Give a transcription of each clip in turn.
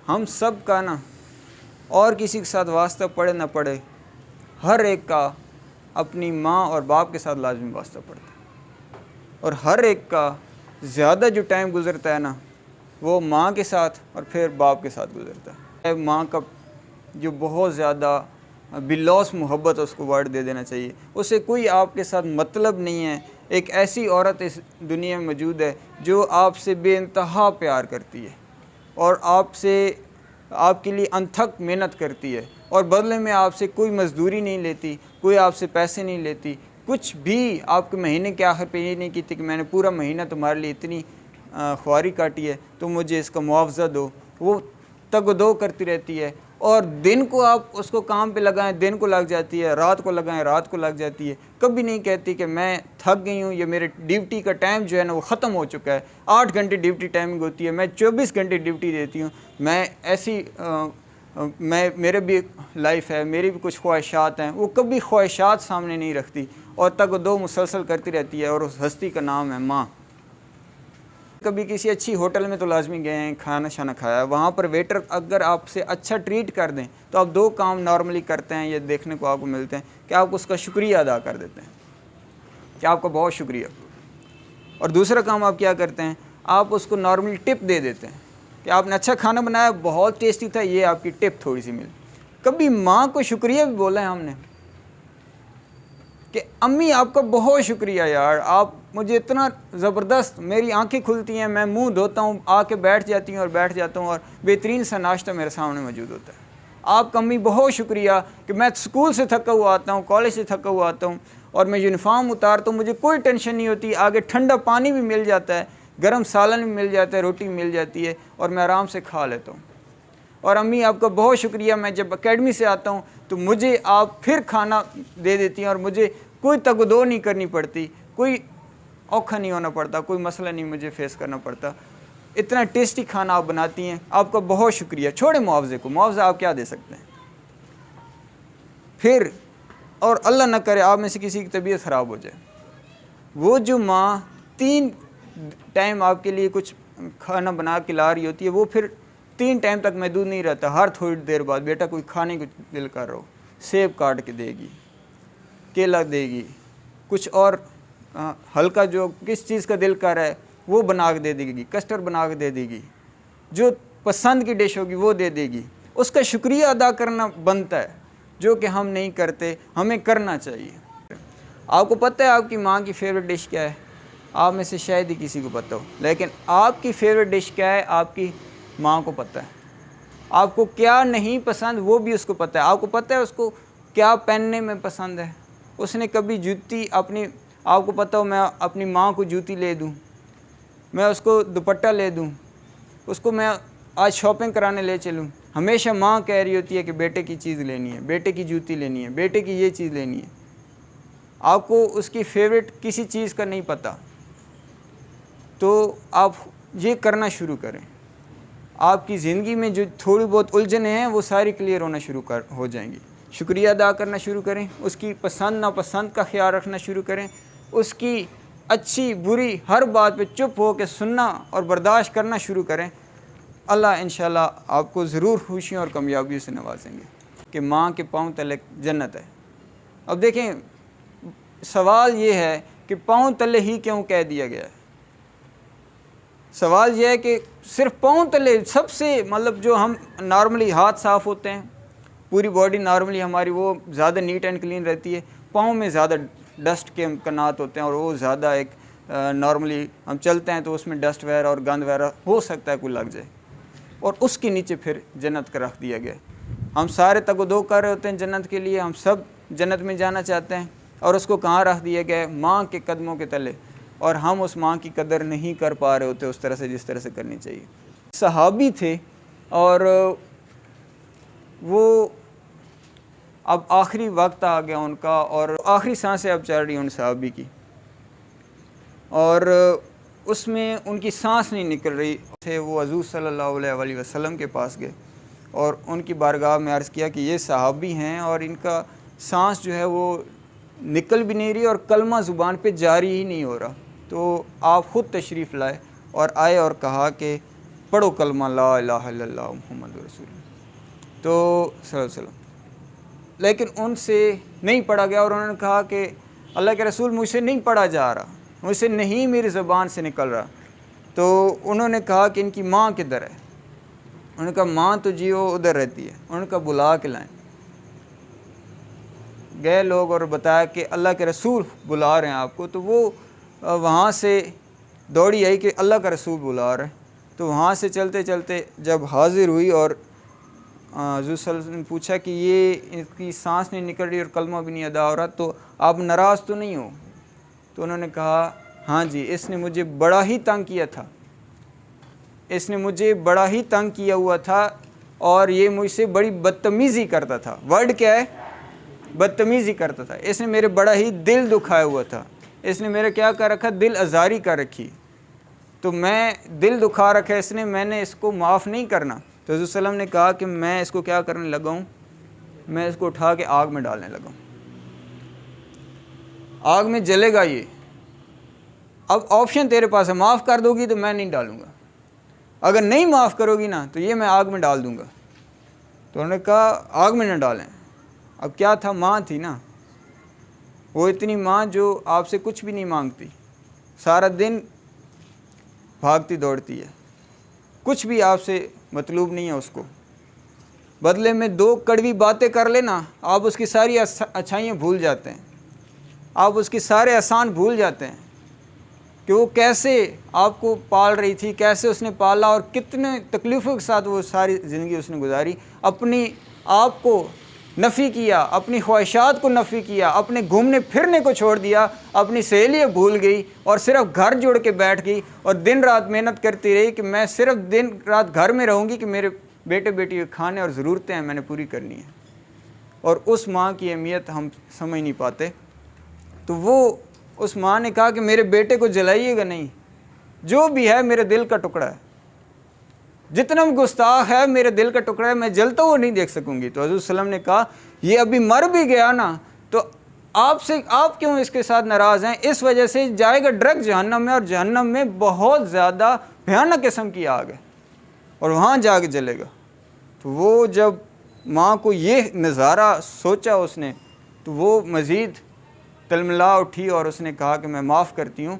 हम सब का ना, और किसी के साथ वास्ता पड़े ना पड़े, हर एक का अपनी माँ और बाप के साथ लाजमी वास्ता पड़ता है। और हर एक का ज़्यादा जो टाइम गुज़रता है ना, वो माँ के साथ और फिर बाप के साथ गुज़रता है। माँ का जो बहुत ज़्यादा बिलौस मोहब्बत उसको वर्ड दे देना चाहिए। उसे कोई आपके साथ मतलब नहीं है। एक ऐसी औरत इस दुनिया में मौजूद है जो आपसे बेइंतहा प्यार करती है और आपसे आपके लिए अनथक मेहनत करती है और बदले में आपसे कोई मजदूरी नहीं लेती, कोई आपसे पैसे नहीं लेती, कुछ भी आपके महीने के आखिर पे ये नहीं कहती कि मैंने पूरा महीना तुम्हारे लिए इतनी ख्वारी काटी है, तो मुझे इसका मुआवजा दो। वो तगदो करती रहती है और दिन को आप उसको काम पे लगाएं, दिन को लग जाती है, रात को लगाएं, रात को लग जाती है। कभी नहीं कहती कि मैं थक गई हूँ, ये मेरे ड्यूटी का टाइम जो है ना वो ख़त्म हो चुका है। 8 घंटे ड्यूटी टाइमिंग होती है, मैं 24 घंटे ड्यूटी देती हूँ। मैं ऐसी मेरे भी लाइफ है, मेरी भी कुछ ख्वाहिशात हैं। वो कभी ख्वाहिशात सामने नहीं रखती और तगदो मुसलसल करती रहती है और उस हस्ती का नाम है माँ। कभी किसी अच्छी होटल में तो लाजमी गए हैं, खाना शाना खाया, वहाँ पर वेटर अगर आपसे अच्छा ट्रीट कर दें तो आप 2 काम नॉर्मली करते हैं, ये देखने को आपको मिलते हैं कि आप उसका शुक्रिया अदा कर देते हैं कि आपका बहुत शुक्रिया। और दूसरा काम आप क्या करते हैं, आप उसको नॉर्मली टिप दे देते हैं कि आपने अच्छा खाना बनाया, बहुत टेस्टी था, ये आपकी टिप थोड़ी सी मिली। कभी माँ को शुक्रिया भी बोला है हमने कि अम्मी आपका बहुत शुक्रिया यार, आप मुझे इतना ज़बरदस्त, मेरी आंखें खुलती हैं, मैं मुंह धोता हूँ, आके बैठ जाती हूँ और बैठ जाता हूँ और बेहतरीन सा नाश्ता मेरे सामने मौजूद होता है। आपका अम्मी बहुत शुक्रिया कि मैं स्कूल से थका हुआ आता हूँ, कॉलेज से थका हुआ आता हूँ और मैं यूनिफॉर्म उतारता हूँ, मुझे कोई टेंशन नहीं होती, आगे ठंडा पानी भी मिल जाता है, गर्म सालन भी मिल जाता है, रोटी भी मिल जाती है और मैं आराम से खा लेता हूँ। और अम्मी आपका बहुत शुक्रिया, मैं जब एकेडमी से आता हूँ तो मुझे आप फिर खाना दे देती हैं और मुझे कोई तगदो नहीं करनी पड़ती, कोई औखा नहीं होना पड़ता, कोई मसला नहीं मुझे फेस करना पड़ता। इतना टेस्टी खाना आप बनाती हैं, आपका बहुत शुक्रिया। छोड़े मुआवजे को, मुआवजा आप क्या दे सकते हैं। फिर और अल्लाह न करे आप में से किसी की तबीयत ख़राब हो जाए, वो जो माँ 3 टाइम आपके लिए कुछ खाना बना के ला रही होती है, वो फिर 3 टाइम तक महदूद नहीं रहता। हर थोड़ी देर बाद बेटा कोई खाने को दिल कर रहा हो, सेब काट के देगी, केला देगी, कुछ और हल्का जो किस चीज़ का दिल कर रहा है वो बना के दे देगी, कस्टर्ड बना के दे देगी, जो पसंद की डिश होगी वो दे देगी। उसका शुक्रिया अदा करना बनता है, जो कि हम नहीं करते, हमें करना चाहिए। आपको पता है आपकी माँ की फेवरेट डिश क्या है? आप में से शायद ही किसी को पता हो, लेकिन आपकी फेवरेट डिश क्या है आपकी माँ को पता है। आपको क्या नहीं पसंद वो भी उसको पता है। आपको पता है उसको क्या पहनने में पसंद है। उसने कभी जूती अपनी, आपको पता हो मैं अपनी माँ को जूती ले दूँ, मैं उसको दुपट्टा ले दूँ, उसको मैं आज शॉपिंग कराने ले चलूँ, हमेशा माँ कह रही होती है कि बेटे की चीज़ लेनी है, बेटे की जूती लेनी है, बेटे की ये चीज़ लेनी है। आपको उसकी फेवरेट किसी चीज़ का नहीं पता, तो आप ये करना शुरू करें। आपकी ज़िंदगी में जो थोड़ी बहुत उलझने हैं वो सारी क्लियर होना शुरू हो जाएंगी। शुक्रिया अदा करना शुरू करें, उसकी पसंद नापसंद का ख्याल रखना शुरू करें, उसकी अच्छी बुरी हर बात पे चुप हो के सुनना और बर्दाश्त करना शुरू करें। अल्लाह इंशाल्लाह आपको ज़रूर खुशियों और कामयाबियों से नवाजेंगे कि माँ के पाँव तले जन्नत है। अब देखें, सवाल ये है कि पाँव तले ही क्यों कह दिया गया है। सवाल यह है कि सिर्फ पाँव तले, सबसे मतलब जो हम नॉर्मली हाथ साफ़ होते हैं, पूरी बॉडी नॉर्मली हमारी वो ज़्यादा नीट एंड क्लीन रहती है, पाँव में ज़्यादा डस्ट के इम्कानात होते हैं और वो ज़्यादा एक नॉर्मली हम चलते हैं तो उसमें डस्ट वगैरह और गंद वगैरह हो सकता है कोई लग जाए, और उसके नीचे फिर जन्नत का रख दिया गया। हम सारे तगदो कर रहे होते हैं जन्नत के लिए, हम सब जन्नत में जाना चाहते हैं, और उसको कहाँ रख दिया गया है? माँ के कदमों के तले। और हम उस माँ की कदर नहीं कर पा रहे होते उस तरह से जिस तरह से करनी चाहिए। सहाबी थे और वो अब आखिरी वक्त आ गया उनका और आखिरी सांसें अब चल रही हैं उन सहाबी की, और उसमें उनकी सांस नहीं निकल रही थे। वो हुज़ूर सल्लल्लाहु अलैहि वसल्लम के पास गए और उनकी बारगाह में अर्ज़ किया कि ये सहाबी हैं और इनका सांस जो है वो निकल भी नहीं रही और कलमा ज़ुबान पे जारी ही नहीं हो रहा। तो आप ख़ुद तशरीफ़ लाए और आए और कहा कि पढ़ो कलमा ला इलाहा इल्लल्लाह मुहम्मदुर रसूलुल्लाह। तो सल्लल्लाहु अलैहि वसल्लम, लेकिन उनसे नहीं पढ़ा गया और उन्होंने कहा कि अल्लाह के रसूल मुझसे नहीं पढ़ा जा रहा, मुझसे नहीं मेरी ज़बान से निकल रहा। तो उन्होंने कहा कि इनकी माँ किधर है? उन्होंने कहा माँ तो जी वो उधर रहती है। उन्होंने कहा बुला के लाएं। गए लोग और बताया कि अल्लाह के रसूल बुला रहे हैं आपको। तो वो वहाँ से दौड़ी आई कि अल्लाह का रसूल बुला रहे हैं। तो वहाँ से चलते चलते जब हाज़िर हुई और हुज़ूर सल्लल्लाहु अलैहि वसल्लम ने पूछा कि ये इसकी सांस नहीं निकल रही और कलमा भी नहीं अदा हो रहा, तो आप नाराज़ तो नहीं हो? तो उन्होंने कहा हाँ जी, इसने मुझे बड़ा ही तंग किया था, इसने मुझे बड़ा ही तंग किया हुआ था और ये मुझसे बड़ी बदतमीज़ी करता था। वर्ड क्या है? बदतमीज़ी करता था। इसने मेरे बड़ा ही दिल दुखाया हुआ था, इसने मेरे क्या कर रखा, दिल आज़ारी कर रखी। तो मैं दिल दुखा रखा है इसने, मैंने इसको माफ़ नहीं करना। तो हुज़ूर सल्लल्लाहु अलैहि वसल्लम ने कहा कि मैं इसको क्या करने लगा हूँ, मैं इसको उठा के आग में डालने लगा हूँ, आग में जलेगा ये। अब ऑप्शन तेरे पास है, माफ़ कर दोगी तो मैं नहीं डालूँगा, अगर नहीं माफ़ करोगी ना तो ये मैं आग में डाल दूँगा। तो उन्होंने कहा आग में न डालें। अब क्या था, माँ थी ना, वो इतनी माँ जो आपसे कुछ भी नहीं मांगती, सारा दिन भागती दौड़ती है, कुछ भी आपसे मतलूब नहीं है उसको। बदले में दो कड़वी बातें कर लेना, आप उसकी सारी अच्छाइयाँ भूल जाते हैं, आप उसके सारे एहसान भूल जाते हैं कि वो कैसे आपको पाल रही थी, कैसे उसने पाला और कितने तकलीफ़ों के साथ वो सारी ज़िंदगी उसने गुजारी। अपनी आप को नफ़ी किया, अपनी ख्वाहिशात को नफ़ी किया, अपने घूमने फिरने को छोड़ दिया, अपनी सहेलियाँ भूल गई और सिर्फ घर जोड़ के बैठ गई और दिन रात मेहनत करती रही कि मैं सिर्फ दिन रात घर में रहूँगी कि मेरे बेटे बेटी के खाने और ज़रूरतें हैं मैंने पूरी करनी है। और उस माँ की अहमियत हम समझ नहीं पाते। तो वो उस माँ ने कहा कि मेरे बेटे को जलाइएगा नहीं, जो भी है मेरे दिल का टुकड़ा है, जितना भी गुस्ताख है मेरे दिल का टुकड़ा है, मैं जलता हुआ नहीं देख सकूंगी। तो हज़रत सल्लम ने कहा ये अभी मर भी गया ना तो आपसे आप क्यों इसके साथ नाराज़ हैं, इस वजह से जाएगा डायरेक्ट जहन्नम में, और जहन्नम में बहुत ज़्यादा भयानक किस्म की आग है और वहाँ जाके जलेगा। तो वो जब माँ को ये नज़ारा सोचा उसने तो वो मज़ीद तलमला उठी और उसने कहा कि मैं माफ़ करती हूँ।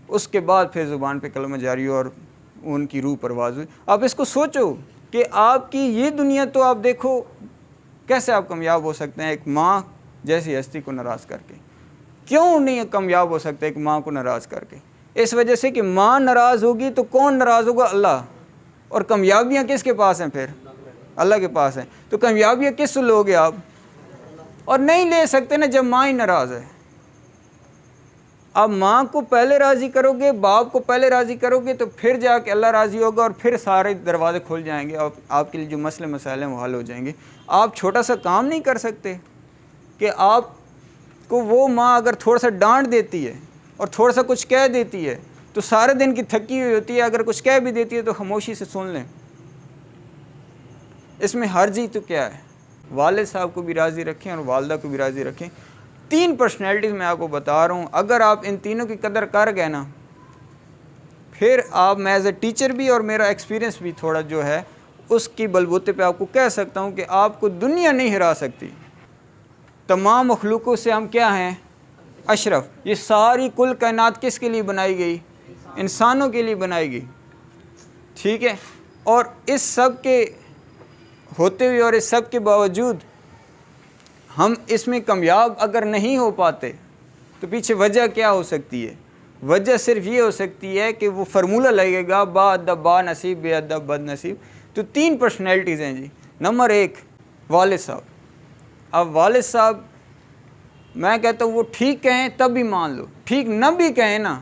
उसके बाद फिर ज़ुबान पे कलमा जारी और उनकी रूह परवाज़ हुई। आप इसको सोचो कि आपकी ये दुनिया, तो आप देखो कैसे आप कामयाब हो सकते हैं एक माँ जैसी हस्ती को नाराज़ करके। क्यों नहीं कामयाब हो सकते एक माँ को नाराज़ करके? इस वजह से कि माँ नाराज़ होगी तो कौन नाराज़ होगा? अल्लाह। और कामयाबियाँ किसके पास हैं? फिर अल्लाह के पास हैं। तो कामयाबियाँ किस लोगे आप? और नहीं ले सकते ना जब माँ ही नाराज़ है। अब माँ को पहले राज़ी करोगे, बाप को पहले राज़ी करोगे तो फिर जाके अल्लाह राज़ी होगा और फिर सारे दरवाजे खुल जाएंगे और आपके लिए जो मसले मसाइल हैं वो हल हो जाएंगे। आप छोटा सा काम नहीं कर सकते कि आपको वो माँ अगर थोड़ा सा डांट देती है और थोड़ा सा कुछ कह देती है तो सारे दिन की थकी हुई होती है, अगर कुछ कह भी देती है तो खामोशी से सुन लें। इसमें हर्जी तो क्या है? वालिद साहब को भी राज़ी रखें और वालदा को भी राज़ी रखें। 3 पर्सनैलिटीज़ मैं आपको बता रहा हूँ, अगर आप इन तीनों की कदर कर गए ना फिर आप, मैं एज ए टीचर भी और मेरा एक्सपीरियंस भी थोड़ा जो है उसकी बलबूते पे आपको कह सकता हूँ कि आपको दुनिया नहीं हिरा सकती। तमाम मखलूकों से हम क्या हैं? अशरफ। ये सारी कुल कायनात किसके लिए बनाई गई? इंसानों के लिए बनाई गई, ठीक है। और इस सब के होते हुए और इस सब के बावजूद हम इसमें कामयाब अगर नहीं हो पाते तो पीछे वजह क्या हो सकती है? वजह सिर्फ ये हो सकती है कि वो फार्मूला लगेगा बा अदब बा नसीब बे अदब बद नसीब। तो 3 पर्सनैलिटीज़ हैं जी। नंबर 1 वालिद साहब। अब वालिद साहब मैं कहता हूँ वो ठीक कहें तब भी मान लो, ठीक न भी कहें ना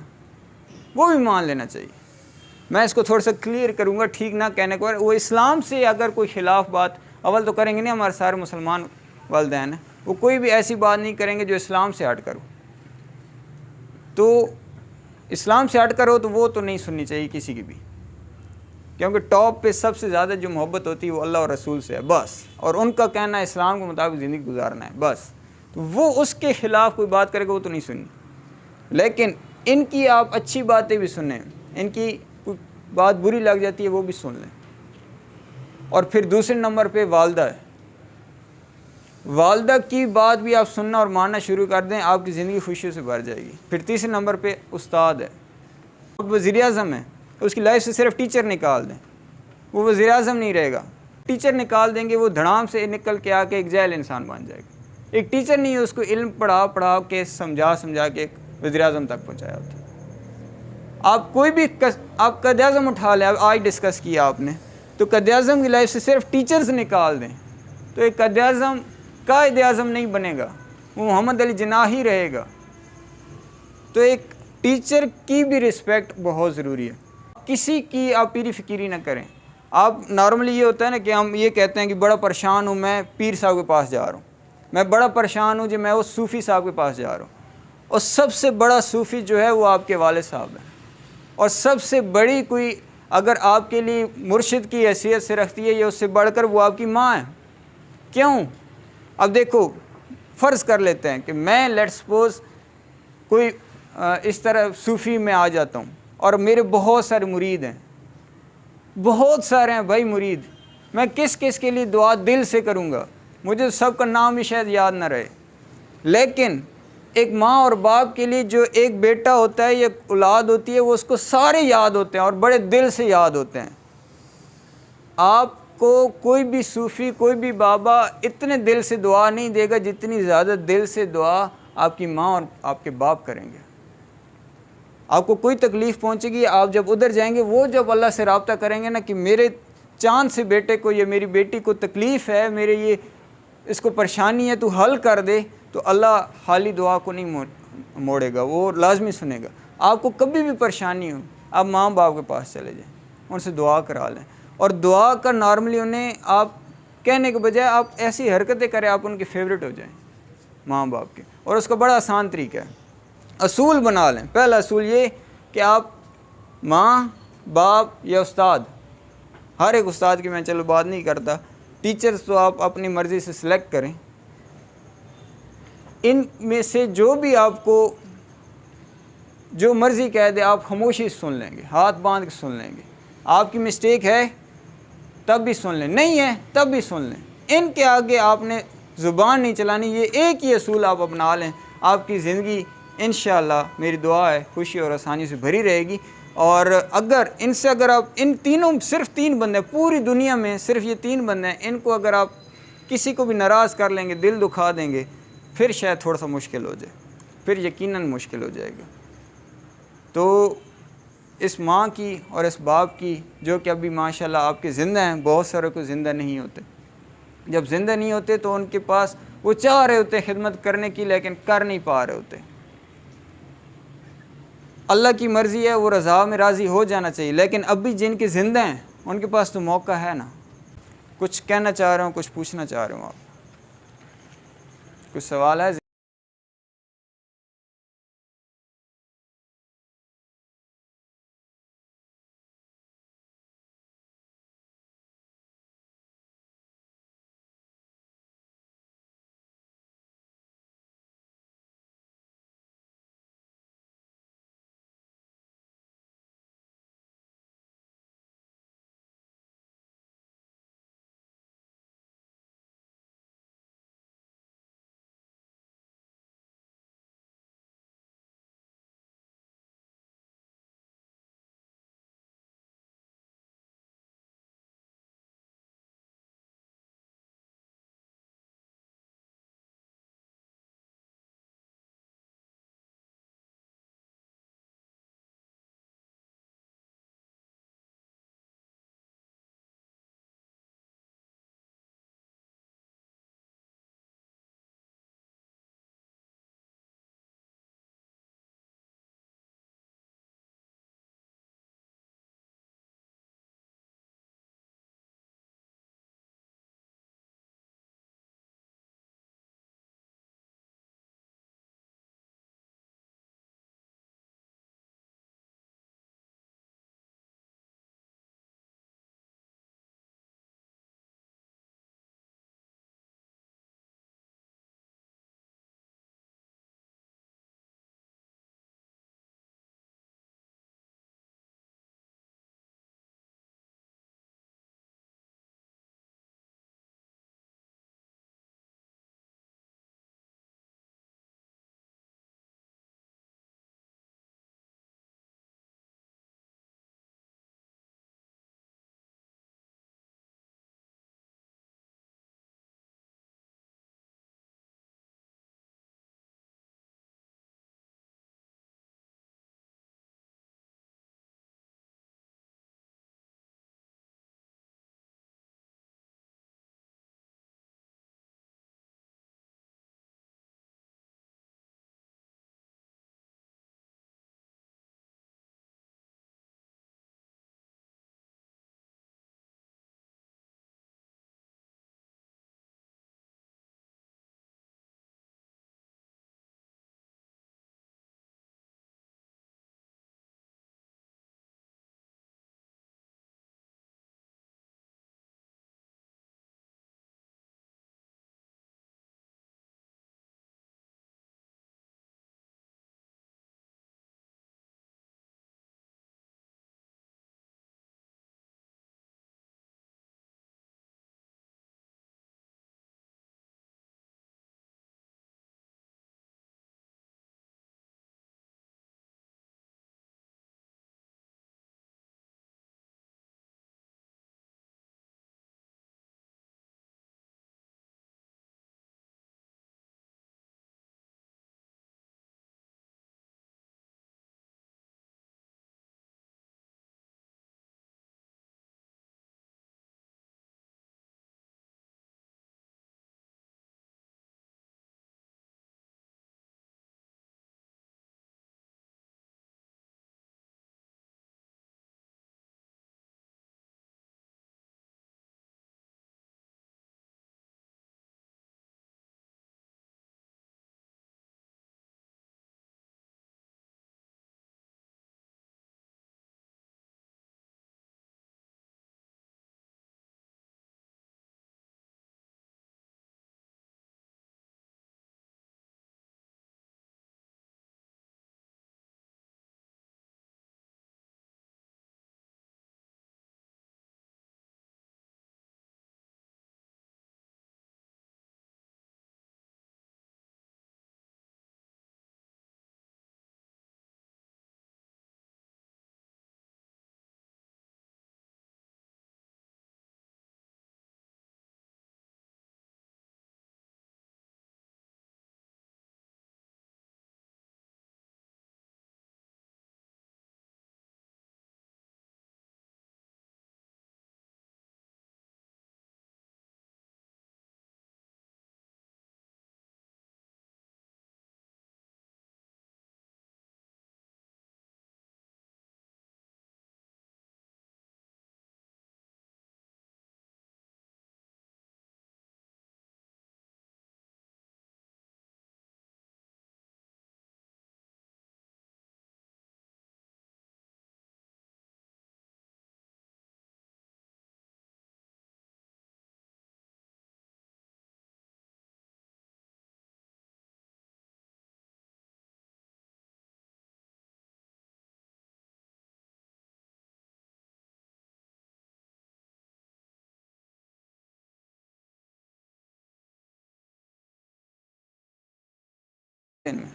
वो भी मान लेना चाहिए। मैं इसको थोड़ा सा क्लियर करूँगा। ठीक ना कहने के बाद वो इस्लाम से अगर कोई ख़िलाफ़ बात, अव्वल तो करेंगे नहीं, हमारे सारे मुसलमान वालिदैन हैं, वो कोई भी ऐसी बात नहीं करेंगे जो इस्लाम से हट करो। तो इस्लाम से हट करो तो वो तो नहीं सुननी चाहिए किसी की भी, क्योंकि टॉप पे सबसे ज़्यादा जो मोहब्बत होती है वो अल्लाह और रसूल से है बस, और उनका कहना इस्लाम के मुताबिक ज़िंदगी गुजारना है बस। तो वो उसके ख़िलाफ़ कोई बात करेगा वो तो नहीं सुननी। लेकिन इनकी आप अच्छी बातें भी सुने, इनकी बात बुरी लग जाती है वो भी सुन लें। और फिर दूसरे नंबर पे वालदा है। वालदा की बात भी आप सुनना और मानना शुरू कर दें, आपकी ज़िंदगी खुशियों से भर जाएगी। फिर तीसरे नंबर पे उस्ताद है। वज़ीर आज़म है, उसकी लाइफ से सिर्फ टीचर निकाल दें, वो वज़ीर आज़म नहीं रहेगा। टीचर निकाल देंगे, वो धड़ाम से निकल के आके एक जैल इंसान बन जाएगा। एक टीचर नहीं है, उसको इल्म पढ़ा के समझा के एक वज़ीर आज़म तक पहुँचाया होता है। आप कोई भी आप क़ायद आज़म उठा लें, आज डिस्कस किया आपने, तो क़ायद आज़म की लाइफ से सिर्फ टीचर्स निकाल दें तो एक क़ायद आज़म क़ायद आज़म नहीं बनेगा, वो मोहम्मद अली जिन्नाह ही रहेगा। तो एक टीचर की भी रिस्पेक्ट बहुत ज़रूरी है। किसी की आप पीरी फ़िकीरी ना करें। आप नॉर्मली ये होता है ना कि हम ये कहते हैं कि बड़ा परेशान हूँ, मैं पीर साहब के पास जा रहा हूँ, मैं बड़ा परेशान हूँ जो मैं वो सूफ़ी साहब के पास जा रहा हूँ। और सबसे बड़ा सूफ़ी जो है वो आपके वालिद साहब हैं। और सबसे बड़ी कोई अगर आपके लिए मुर्शिद की हैसियत से रखती है या उससे बढ़कर, वो आपकी माँ है। क्यों? अब देखो, फ़र्ज़ कर लेते हैं कि मैं लेट्स सपोज़ कोई इस तरह सूफ़ी में आ जाता हूँ और मेरे बहुत सारे मुरीद हैं, बहुत सारे हैं भाई मुरीद। मैं किस किस के लिए दुआ दिल से करूँगा, मुझे सबका नाम भी शायद याद ना रहे, लेकिन एक माँ और बाप के लिए जो एक बेटा होता है या औलाद होती है, वो उसको सारे याद होते हैं और बड़े दिल से याद होते हैं। आपको कोई भी सूफ़ी, कोई भी बाबा इतने दिल से दुआ नहीं देगा जितनी ज़्यादा दिल से दुआ आपकी माँ और आपके बाप करेंगे। आपको कोई तकलीफ़ पहुँचेगी, आप जब उधर जाएंगे, वो जब अल्लाह से रब्ता करेंगे ना कि मेरे चाँद से बेटे को या मेरी बेटी को तकलीफ़ है, मेरे ये इसको परेशानी है, तू हल कर दे, तो अल्लाह खाली दुआ को नहीं मोड़ेगा, वो लाजमी सुनेगा। आपको कभी भी परेशानी हो, आप माँ बाप के पास चले जाएँ, उनसे दुआ करा लें। और दुआ का नॉर्मली उन्हें आप कहने के बजाय आप ऐसी हरकतें करें, आप उनके फेवरेट हो जाएँ माँ बाप के। और उसका बड़ा आसान तरीका है, असूल बना लें। पहला असूल ये कि आप माँ बाप या उस्ताद, हर एक उस्ताद की मैं चलो बात नहीं करता, टीचर्स तो आप अपनी मर्ज़ी से सिलेक्ट करें। इन में से जो भी आपको जो मर्ज़ी कह दे, आप खामोशी सुन लेंगे, हाथ बांध के सुन लेंगे। आपकी मिस्टेक है तब भी सुन लें, नहीं है तब भी सुन लें। इनके आगे आपने ज़ुबान नहीं चलानी। ये एक ही असूल आप अपना लें, आपकी ज़िंदगी इंशाअल्लाह मेरी दुआ है खुशी और आसानी से भरी रहेगी। और अगर इनसे अगर आप इन तीनों, सिर्फ 3 बंदे हैं पूरी दुनिया में, सिर्फ ये 3 बंदे हैं, इनको अगर आप किसी को भी नाराज़ कर लेंगे, दिल दुखा देंगे, फिर शायद थोड़ा सा मुश्किल हो जाए, फिर यकीनन मुश्किल हो जाएगा। तो इस माँ की और इस बाप की, जो कि अभी माशाल्लाह आपके ज़िंदा हैं, बहुत सारे को ज़िंदा नहीं होते। जब ज़िंदा नहीं होते तो उनके पास वो चाह रहे होते खिदमत करने की, लेकिन कर नहीं पा रहे होते। अल्लाह की मर्ज़ी है, वो रज़ा में राज़ी हो जाना चाहिए, लेकिन अभी जिनके ज़िंदा हैं उनके पास तो मौका है ना। कुछ कहना चाह रहे हो, कुछ पूछना चाह रहे हो आप, कुछ सवाल है? में।